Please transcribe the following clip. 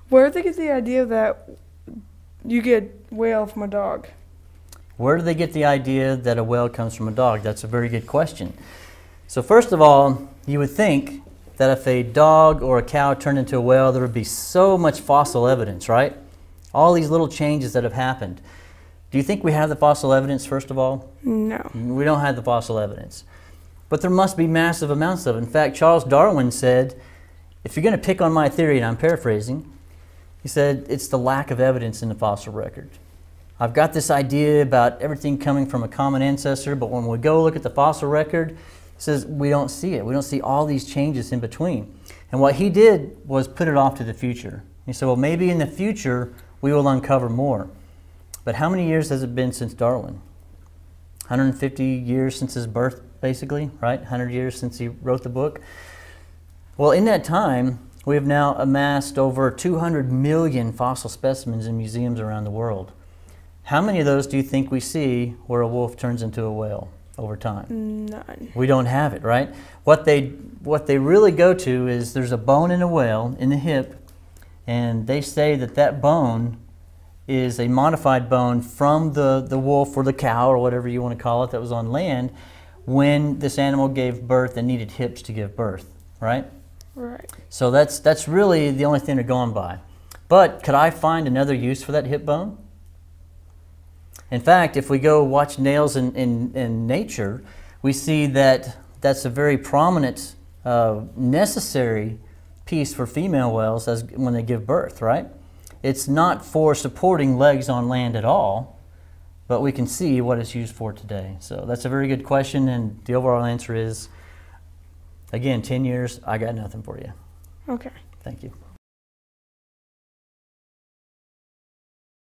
Where did they get the idea that you get whale from a dog? Where do they get the idea that a whale comes from a dog? That's a very good question. So first of all, you would think that if a dog or a cow turned into a whale, there would be so much fossil evidence, right? All these little changes that have happened. Do you think we have the fossil evidence, first of all? No. We don't have the fossil evidence. But there must be massive amounts of it. In fact, Charles Darwin said, if you're going to pick on my theory, and I'm paraphrasing, he said, it's the lack of evidence in the fossil record. I've got this idea about everything coming from a common ancestor, but when we go look at the fossil record, he says we don't see it. We don't see all these changes in between. And what he did was put it off to the future. He said, well, maybe in the future we will uncover more. But how many years has it been since Darwin? 150 years since his birth, basically, right? 100 years since he wrote the book. Well, in that time, we have now amassed over 200 million fossil specimens in museums around the world. How many of those do you think we see where a wolf turns into a whale over time? None. We don't have it, right? What they really go to is there's a bone in a whale in the hip, and they say that that bone is a modified bone from the wolf or the cow or whatever you want to call it that was on land when this animal gave birth and needed hips to give birth, right? Right. So that's really the only thing they're going by. But could I find another use for that hip bone? In fact, if we go watch nails in nature, we see that that's a very prominent, necessary piece for female whales when they give birth, right? It's not for supporting legs on land at all, but we can see what it's used for today. So that's a very good question, and the overall answer is, again, 10 years, I got nothing for you. Okay. Thank you.